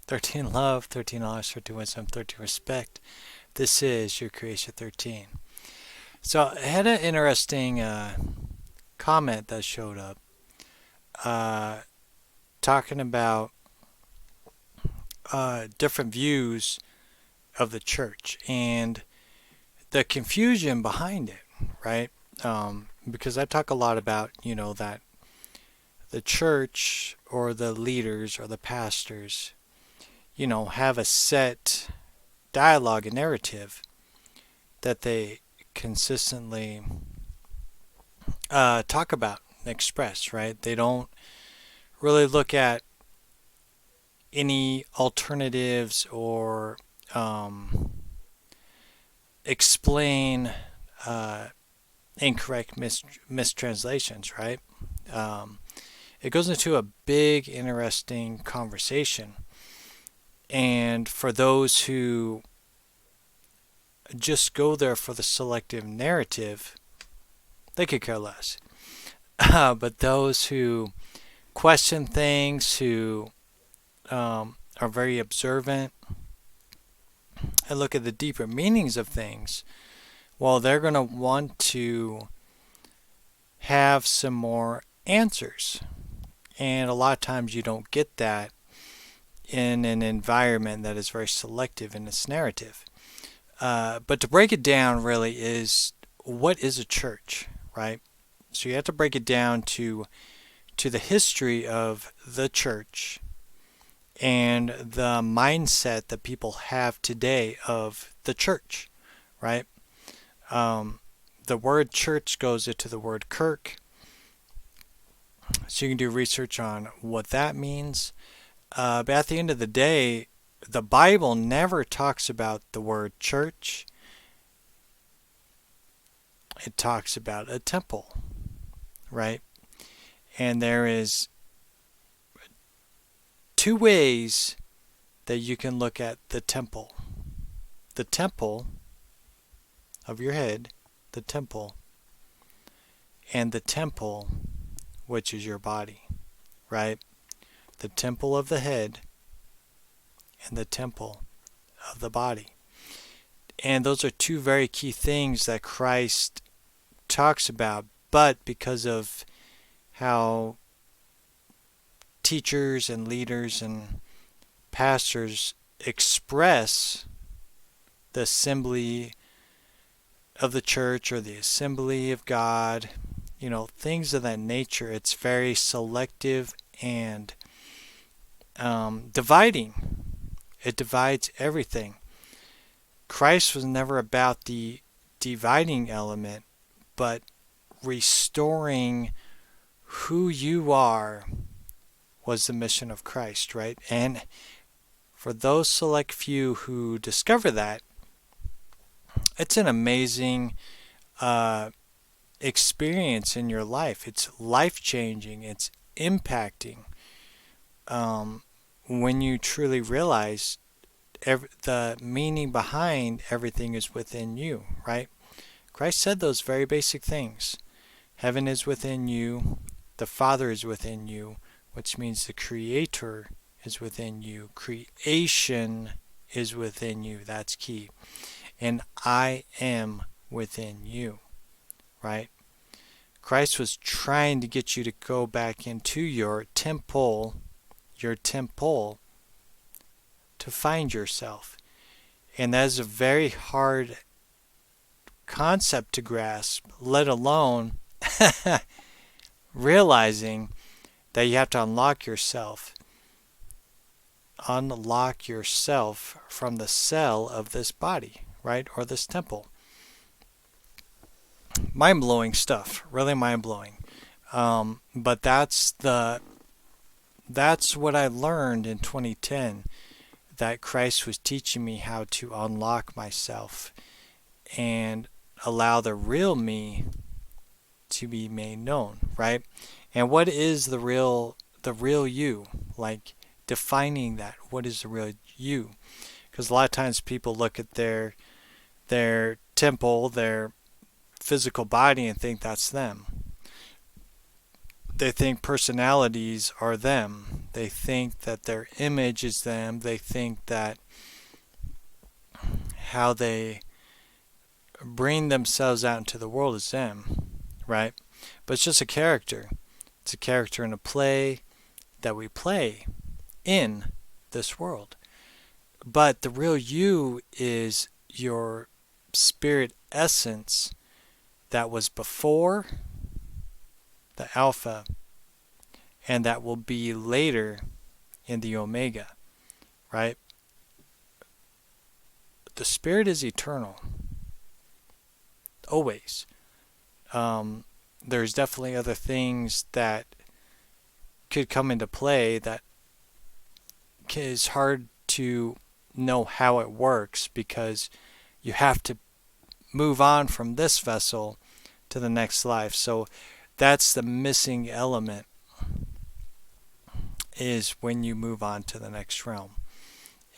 13 love, 13 knowledge, 13 wisdom, 13 respect. This is your creation 13. So I had an interesting comment that showed up uh, talking about different views of the church and the confusion behind it, right? Because I talk a lot about, that the church or the leaders or the pastors, have a set dialogue and narrative that they consistently talk about and express, right? They don't really look at any alternatives or explain uh, incorrect mistranslations, right? Um, it goes into a big, interesting conversation. And for those who just go there for the selective narrative, they could care less. But those who question things, who are very observant and look at the deeper meanings of things, well, they're going to want to have some more answers. And a lot of times you don't get that in an environment that is very selective in its narrative. But to break it down really is, what is a church, right? So you have to break it down to the history of the church and the mindset that people have today of the church, right? The word church goes into the word kirk, so you can do research on what that means. But at the end of the day, the Bible never talks about the word church. It talks about a temple, right? And there is two ways that you can look at the temple. The temple of your head, the temple, and the temple, which is your body, right? The temple of the head and the temple of the body. And those are two very key things that Christ talks about, but because of how teachers and leaders and pastors express the assembly of the church or the assembly of God, things of that nature, it's very selective and dividing. It divides everything. Christ was never about the dividing element, but restoring who you are was the mission of Christ, right? And for those select few who discover that, it's an amazing experience in your life. It's life changing. It's impacting when you truly realize the meaning behind everything is within you, right? Christ said those very basic things. Heaven is within you. The Father is within you, which means the Creator is within you. Creation is within you. That's key. And I am within you, right? Christ was trying to get you to go back into your temple, to find yourself. And that is a very hard concept to grasp, let alone realizing that you have to unlock yourself from the cell of this body, right? Or this temple. Mind-blowing stuff, really mind-blowing. But that's what I learned in 2010, that Christ was teaching me how to unlock myself and allow the real me to be made known, right? And what is the real you? Like, defining that. What is the real you? Because a lot of times people look at their temple, their physical body, and think that's them. They think personalities are them. They think that their image is them. They think that how they bring themselves out into the world is them, right? But it's just a character. It's a character in a play that we play in this world. But the real you is your spirit essence that was before the Alpha and that will be later in the Omega, right? The spirit is eternal, always. There's definitely other things that could come into play that is hard to know how it works because you have to move on from this vessel to the next life. So that's the missing element, is when you move on to the next realm,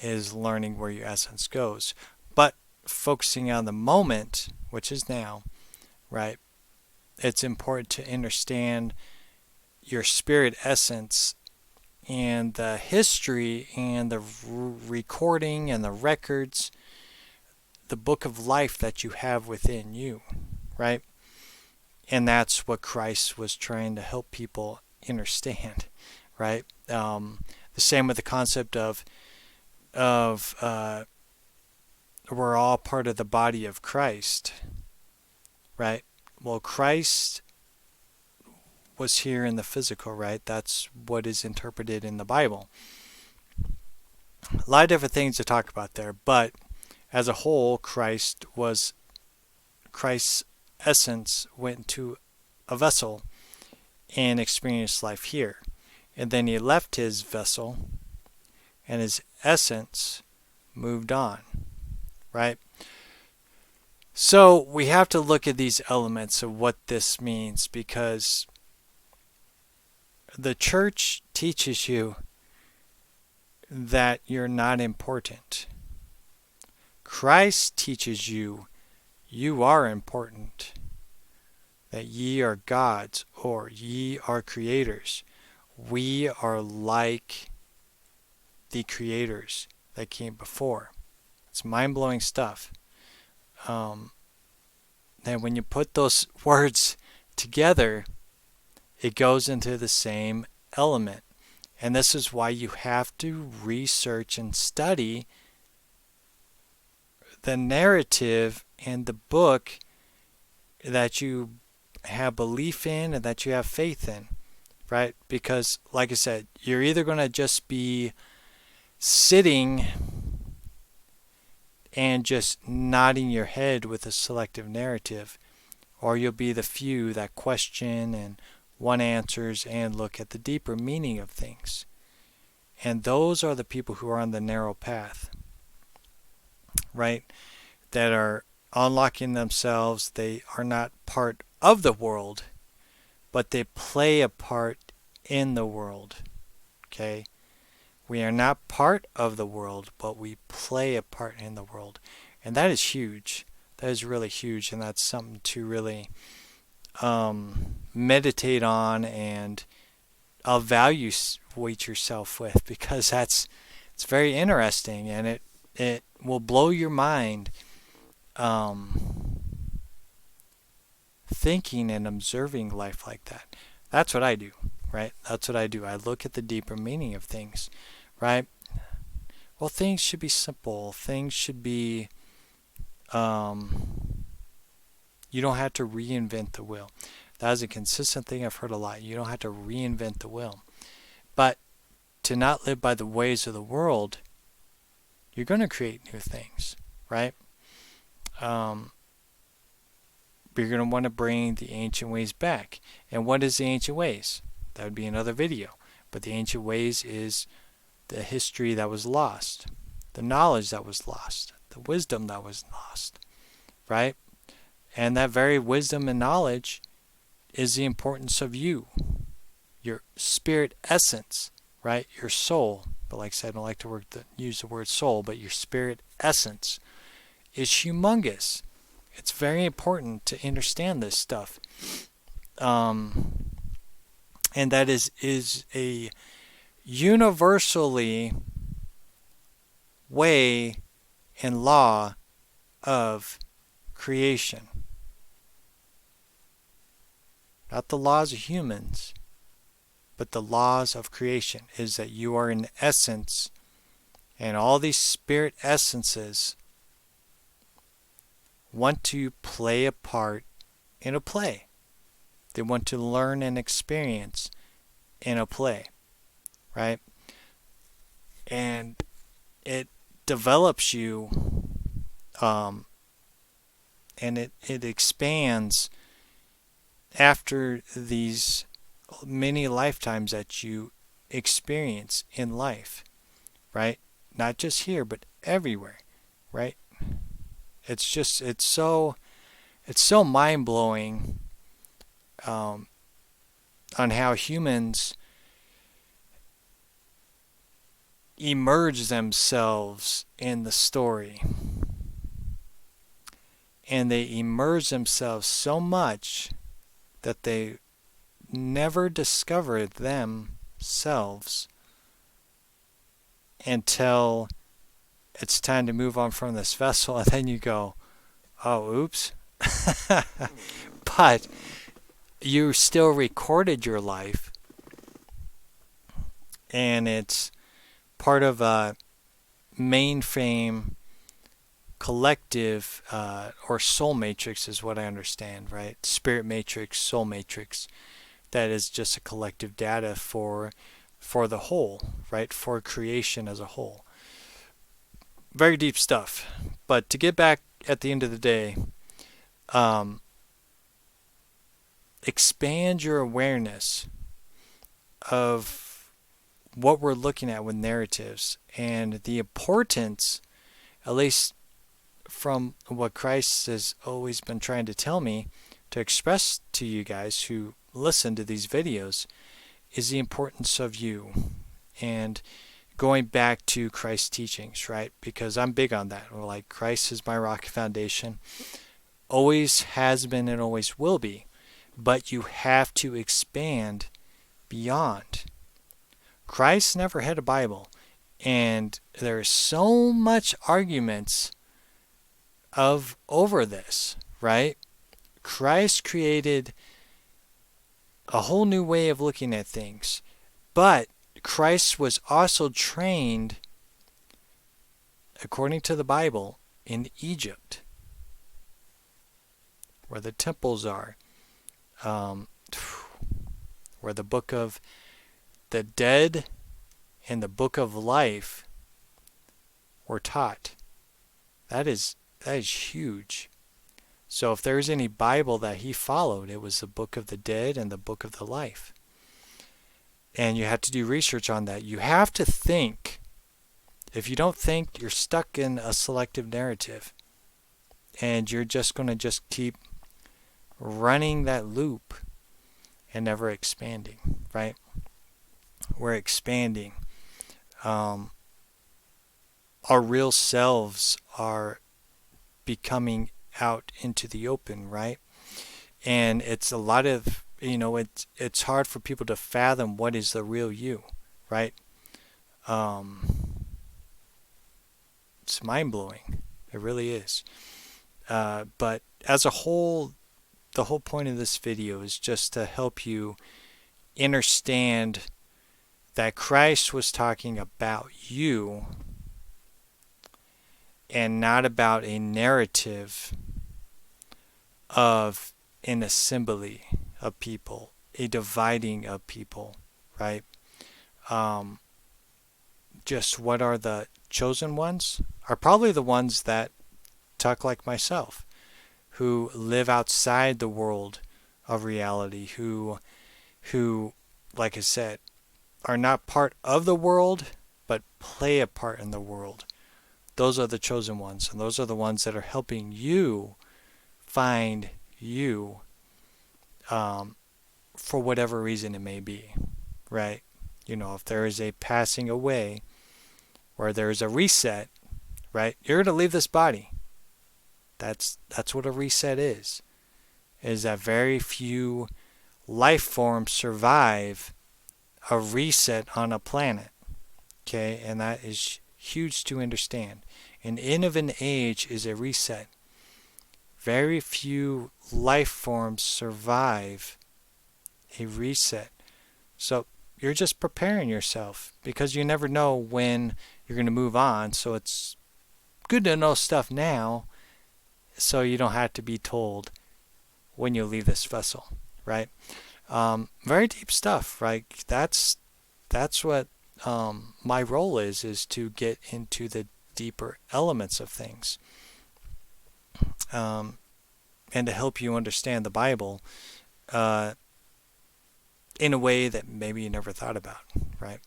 is learning where your essence goes. But focusing on the moment, which is now, right? It's important to understand your spirit essence and the history and the recording and the records, the book of life that you have within you, right? And that's what Christ was trying to help people understand, right? The same with the concept of we're all part of the body of Christ, right? Well, Christ was here in the physical, right? That's what is interpreted in the Bible. A lot of different things to talk about there, but as a whole, Christ's essence went into a vessel and experienced life here. And then he left his vessel and his essence moved on, right? So we have to look at these elements of what this means, because the church teaches you that you're not important. Christ teaches you you are important, that ye are gods, or ye are creators. We are like the creators that came before. It's mind-blowing stuff. And when you put those words together, it goes into the same element. And this is why you have to research and study the narrative and the book that you have belief in and that you have faith in, right? Because, like I said, you're either going to just be sitting and just nodding your head with a selective narrative, or you'll be the few that question and want answers and look at the deeper meaning of things. And those are the people who are on the narrow path, right? That are unlocking themselves. They are not part of the world, but they play a part in the world. Okay? We are not part of the world, but we play a part in the world. And that is huge. That is really huge, and that's something to really meditate on and evaluate yourself with, because it's very interesting, and it will blow your mind thinking and observing life like that. That's what I do, right? That's what I do. I look at the deeper meaning of things, right? Well, things should be simple. Things should be, you don't have to reinvent the wheel. That is a consistent thing I've heard a lot. You don't have to reinvent the wheel. But to not live by the ways of the world, you're going to create new things, right? But you're going to want to bring the ancient ways back. And what is the ancient ways? That would be another video. But the ancient ways is the history that was lost, the knowledge that was lost, the wisdom that was lost, right? And that very wisdom and knowledge is the importance of you, your spirit essence, right? Your soul. But like I said, I don't like to use the word soul, but your spirit essence is humongous. It's very important to understand this stuff. And And that is a universally way and law of creation. Not the laws of humans, but the laws of creation is that you are in essence, and all these spirit essences want to play a part in a play. They want to learn and experience in a play, right? And it develops you, and it expands after these many lifetimes that you experience in life, right? Not just here, but everywhere, right? It's so mind blowing on how humans immerse themselves in the story, and they immerse themselves so much that they never discover themselves until it's time to move on from this vessel, and then you go, oh, oops. But you still recorded your life, and it's part of a mainframe collective, or soul matrix is what I understand, right? Spirit matrix, soul matrix. That is just a collective data for the whole, right? For creation as a whole. Very deep stuff. But to get back at the end of the day, expand your awareness of what we're looking at with narratives and the importance, at least from what Christ has always been trying to tell me, to express to you guys who listen to these videos, is the importance of you and going back to Christ's teachings, right? Because I'm big on that. Like, Christ is my rock foundation, always has been and always will be. But you have to expand beyond. Christ never had a Bible, and there's so much arguments over this, right? Christ created a whole new way of looking at things, but Christ was also trained, according to the Bible, in Egypt, where the temples are, where the book of the dead and the book of life were taught. That is huge. So if there's any Bible that he followed, it was the book of the dead and the book of the life. And you have to do research on that. You have to think. If you don't think, you're stuck in a selective narrative. And you're just going to just keep running that loop and never expanding, right? We're expanding. Our real selves are becoming out into the open, right? And it's a lot of, it's hard for people to fathom what is the real you, right? It's mind-blowing. It really is. But as a whole, the whole point of this video is just to help you understand that Christ was talking about you and not about a narrative of an assembly of people, a dividing of people, right? Just what are the chosen ones? Are probably the ones that talk like myself, who live outside the world of reality, who, like I said, are not part of the world, but play a part in the world. Those are the chosen ones, and those are the ones that are helping you find you, for whatever reason it may be, right? If there is a passing away, or there is a reset, right? You're going to leave this body. That's what a reset is that very few life forms survive a reset on a planet. Okay, and that is huge to understand. An end of an age is a reset. Very few life forms survive a reset. So you're just preparing yourself because you never know when you're going to move on. So it's good to know stuff now so you don't have to be told when you leave this vessel, right? Very deep stuff, right? That's what my role is to get into the deeper elements of things, um, and to help you understand the Bible uh, in a way that maybe you never thought about, right?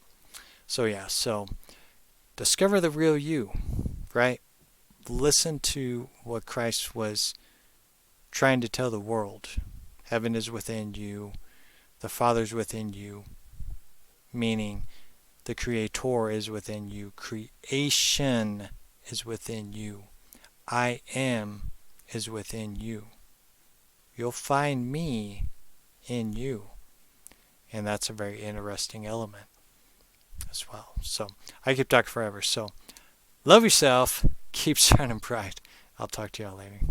So yeah, so discover the real you, right? Listen to what Christ was trying to tell the world. Heaven is within you, the Father's within you, meaning the Creator is within you, creation is within you, I am is within you. You'll find me in you. And that's a very interesting element as well. So I could talk forever. So love yourself, keep shining bright. I'll talk to y'all later.